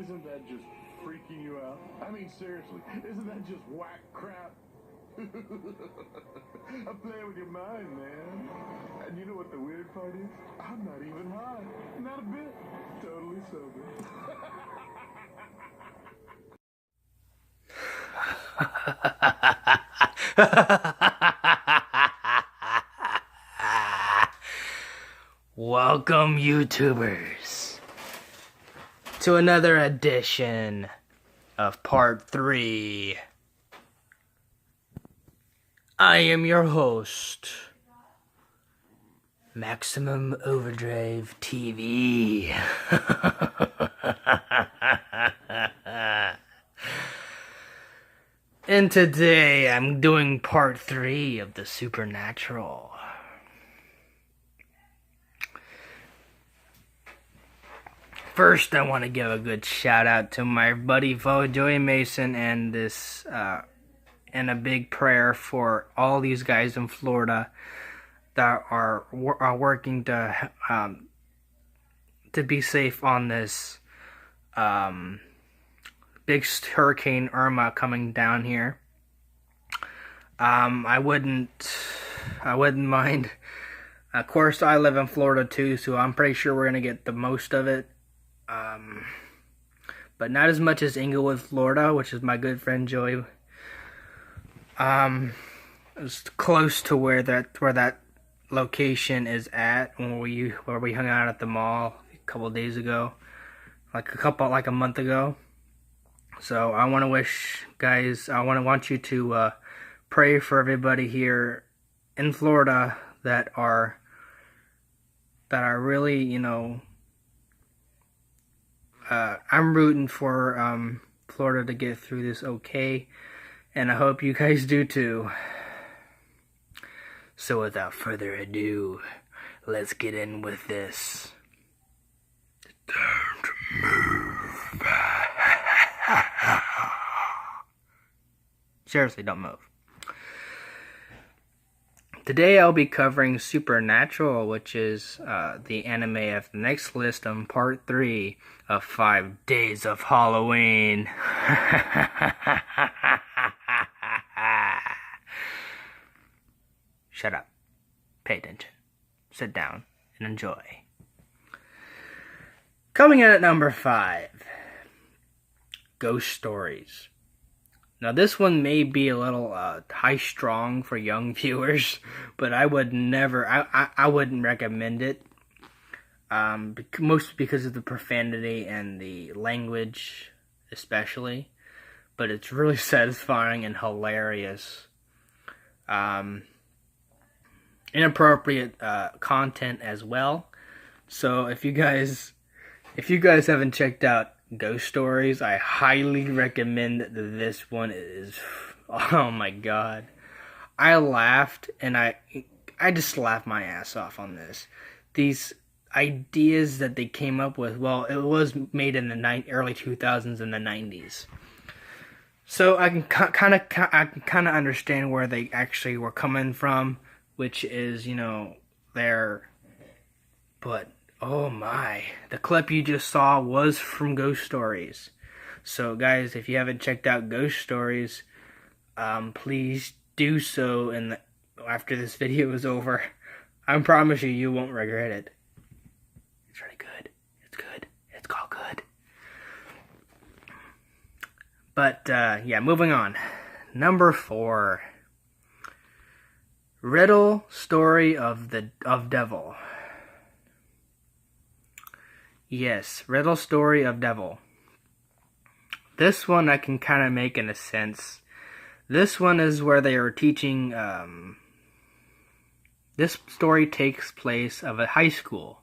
Isn't that just freaking you out? I mean, seriously, isn't that just whack crap? I'm playing with your mind, man. And you know what the weird part is? I'm not even high. Not a bit. Totally sober. Welcome, YouTubers, to another edition of Part 3. I am your host, Maximum Overdrive TV. And today I'm doing Part 3 of the Supernatural. First, I want to give a good shout out to my buddy Joey Mason and and a big prayer for all these guys in Florida that are working to be safe on this big hurricane Irma coming down here. I wouldn't mind. Of course, I live in Florida too, so I'm pretty sure we're gonna get the most of it. But not as much as Inglewood, Florida, which is my good friend Joey. It's close to where that location is at where we hung out at the mall a couple of days ago, like a month ago. So I want to wish guys, I want you to pray for everybody here in Florida that are really, you know. I'm rooting for Florida to get through this okay, and I hope you guys do too. So without further ado, let's get in with this. Don't move. Seriously, don't move. Today I'll be covering Supernatural, which is the anime of the next list on Part 3 of 5 Days of Halloween. Shut up. Pay attention. Sit down and enjoy. Coming in at number 5, Ghost Stories. Now this one may be a little high-strung for young viewers, but I would never, I wouldn't recommend it. Mostly because of the profanity and the language, especially. But it's really satisfying and hilarious. Inappropriate content as well. So if you guys haven't checked out Ghost Stories, I highly recommend this one. Is, oh my god, I laughed and I just laughed my ass off on this. These ideas that they came up with, well, it was made in the early 2000s and the 90s, so I can kind of understand where they actually were coming from, which is, you know, but oh my, the clip you just saw was from Ghost Stories. So guys, if you haven't checked out Ghost Stories, please do so after this video is over. I promise you won't regret it. It's really good. It's good. It's all good. But yeah, moving on. Number 4. Riddle Story of Devil. Yes, Riddle Story of Devil. This one I can kind of make in a sense. This one is where they are teaching, this story takes place of a high school.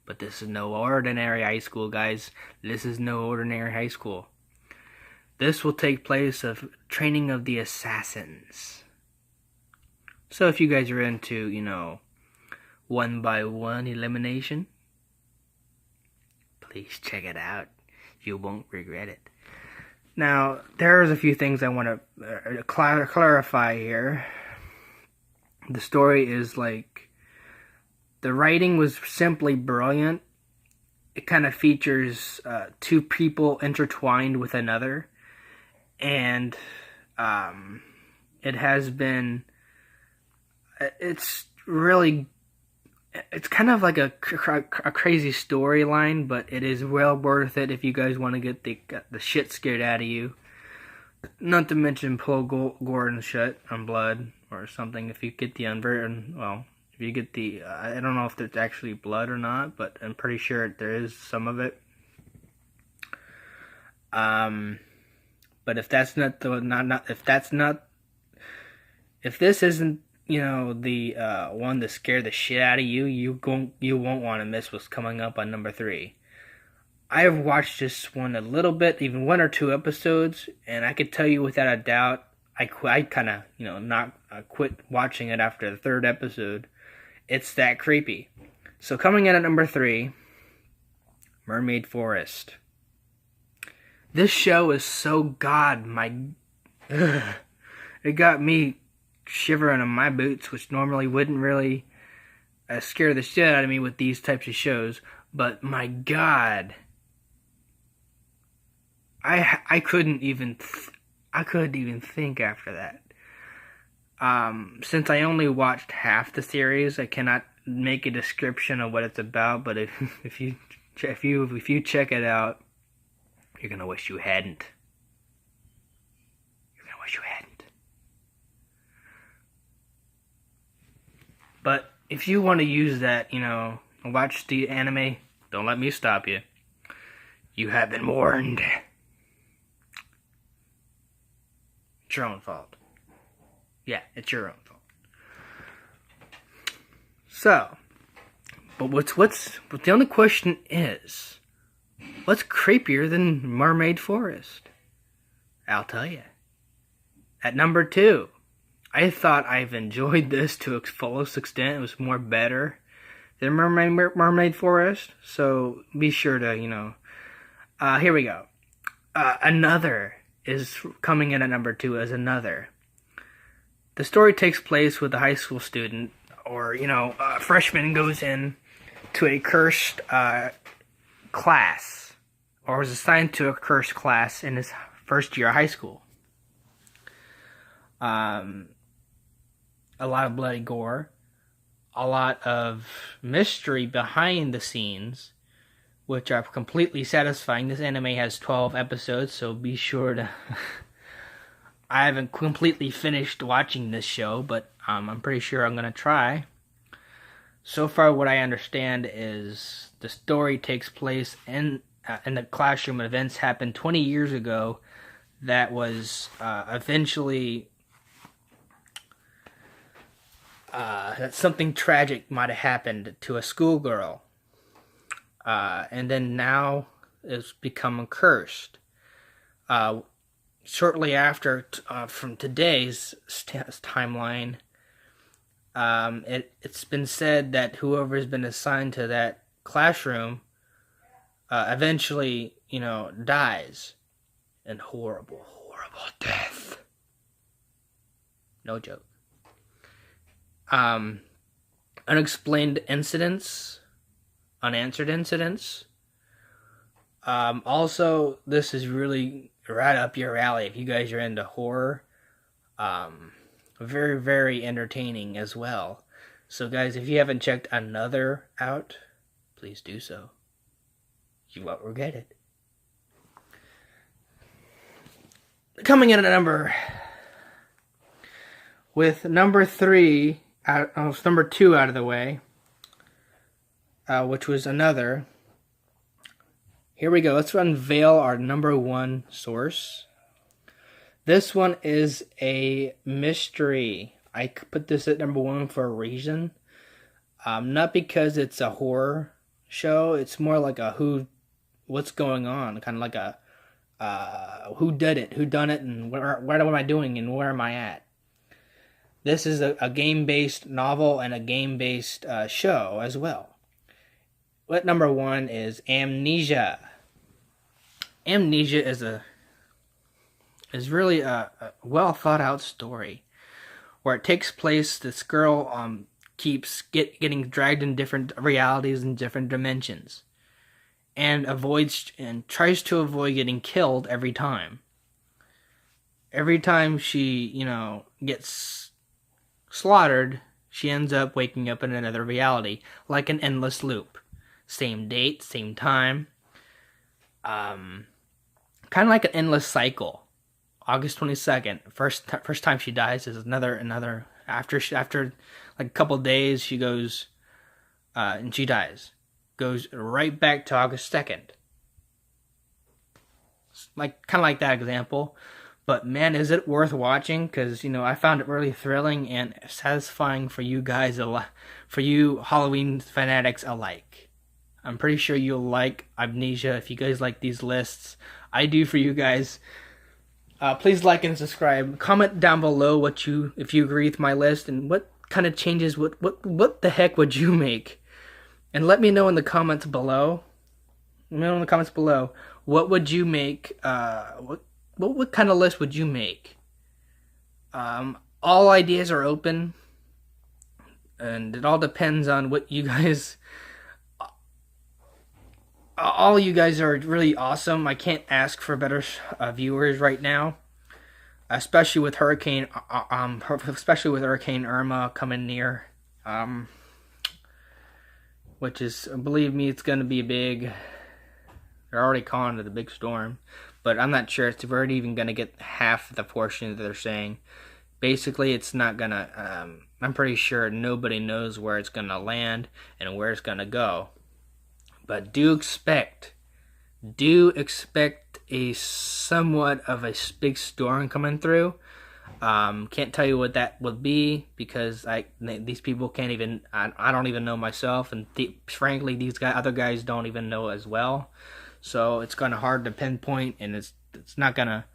But this is no ordinary high school, guys. This is no ordinary high school. This will take place of training of the assassins. So if you guys are into, you know, 1-by-1 elimination, please check it out. You won't regret it. Now, there's a few things I want to clarify here. The story is like, the writing was simply brilliant. it kind of features two people intertwined with another, and it has been. It's really. It's kind of like a crazy storyline, but it is well worth it if you guys want to get the shit scared out of you. Not to mention pull gore and shit on blood or something. If you get the if you get the, I don't know if there's actually blood or not, but I'm pretty sure there is some of it. But if that's not if this isn't, the one to scare the shit out of you, you won't want to miss what's coming up on number 3. I have watched this one a little bit, even 1 or 2 episodes, and I could tell you without a doubt, I kind of, quit watching it after the 3rd episode. It's that creepy. So coming in at number 3, Mermaid Forest. This show is so it got me shivering in my boots, which normally wouldn't really scare the shit out of me with these types of shows. But my God, I couldn't even think after that. Since I only watched half the series, I cannot make a description of what it's about. But if you check it out, you're gonna wish you hadn't. But if you want to use that, watch the anime, don't let me stop you. You have been warned. It's your own fault. Yeah, it's your own fault. So, but the only question is, what's creepier than Mermaid Forest? I'll tell you. At number 2. I thought I've enjoyed this to its fullest extent. It was better than Mermaid Forest. So be sure to, here we go. Another is coming in at number 2 as Another. The story takes place with a high school student, or, a freshman goes in to a cursed class, or was assigned to a cursed class in his first year of high school. A lot of bloody gore, a lot of mystery behind the scenes, which are completely satisfying. This anime has 12 episodes, so be sure to... I haven't completely finished watching this show, but I'm pretty sure I'm going to try. So far, what I understand is the story takes place in the classroom. Events happened 20 years ago that was eventually... that something tragic might have happened to a schoolgirl. And then now it's become cursed. Shortly after, from today's timeline, it's been said that whoever's been assigned to that classroom eventually, dies. And horrible death. No joke. Unexplained incidents, unanswered incidents. Also, this is really right up your alley if you guys are into horror. Very, very entertaining as well. So guys, if you haven't checked Another out, please do so. You won't regret it. Coming in at number 2 out of the way, which was Another. Here we go. Let's unveil our number 1 source. This one is a mystery. I put this at number 1 for a reason. Not because it's a horror show. It's more like a what's going on, kind of like a who done it, and what am I doing, and where am I at. This is a game-based novel and a game-based show as well. What number 1 is Amnesia. Amnesia is really a well thought out story where it takes place. This girl keeps getting dragged in different realities and different dimensions, and tries to avoid getting killed every time. Every time she, gets slaughtered, she ends up waking up in another reality, like an endless loop. Same date, same time. Kind of like an endless cycle. August 22nd, first time she dies is another. After like a couple days, she goes, and she dies. Goes right back to August 2nd. Kind of like that example. But man, is it worth watching? Because, I found it really thrilling and satisfying for you guys, for you Halloween fanatics alike. I'm pretty sure you'll like Amnesia if you guys like these lists. I do for you guys. Please like and subscribe. Comment down below if you agree with my list and what kind of changes, what the heck would you make? And let me know in the comments below. What would you make? What kind of list would you make? All ideas are open, and it all depends on what you guys. All you guys are really awesome. I can't ask for better viewers right now, especially with Hurricane Irma coming near. Which is, believe me, it's going to be big. They're already calling it a big storm. But I'm not sure if we're even going to get half the portion that they're saying. Basically, it's not going to... I'm pretty sure nobody knows where it's going to land and where it's going to go. But do expect a somewhat of a big storm coming through. Can't tell you what that would be because these people can't even. I don't even know myself, and frankly, these other guys don't even know as well. So it's kind of hard to pinpoint, and it's not gonna.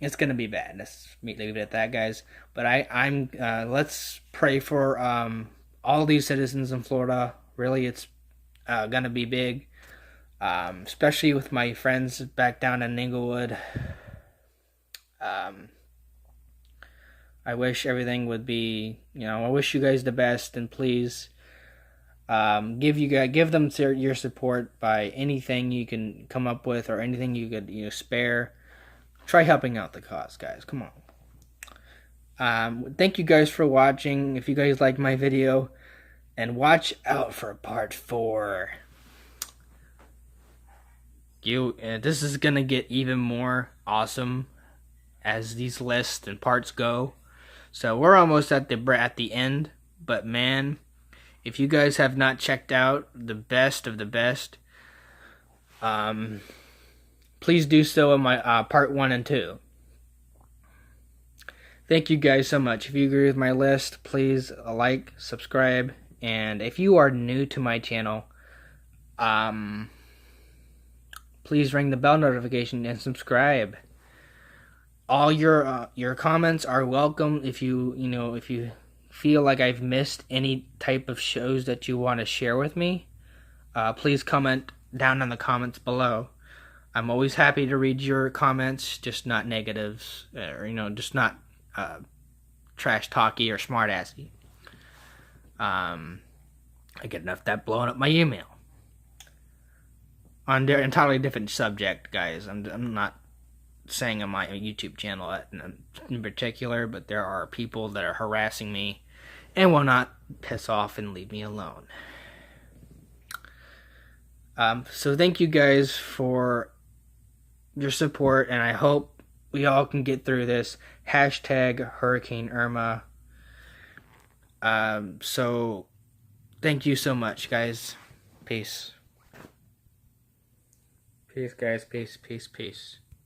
It's gonna be bad. Let's leave it at that, guys. But I'm. Let's pray for all these citizens in Florida. Really, it's gonna be big. Especially with my friends back down in Inglewood. I wish everything would be, I wish you guys the best, and please give them your support by anything you can come up with or anything you could spare. Try helping out the cause, guys. Come on. Thank you guys for watching. If you guys like my video, and watch out for part 4. This is gonna get even more awesome as these lists and parts go. So we're almost at the end, but man, if you guys have not checked out the best of the best, please do so in my part 1 and 2. Thank you guys so much. If you agree with my list, please like, subscribe, and if you are new to my channel, please ring the bell notification and subscribe. All your comments are welcome. If you feel like I've missed any type of shows that you want to share with me, please comment down in the comments below. I'm always happy to read your comments, just not negatives, or just not trash talky or smart assy. I get enough of that blowing up my email. On an entirely different subject, guys. I'm not saying on my YouTube channel in particular, but there are people that are harassing me and will not piss off and leave me alone. So thank you guys for your support, and I hope we all can get through this. Hashtag Hurricane Irma. So thank you so much, guys. Peace. Peace, guys. Peace, peace, peace.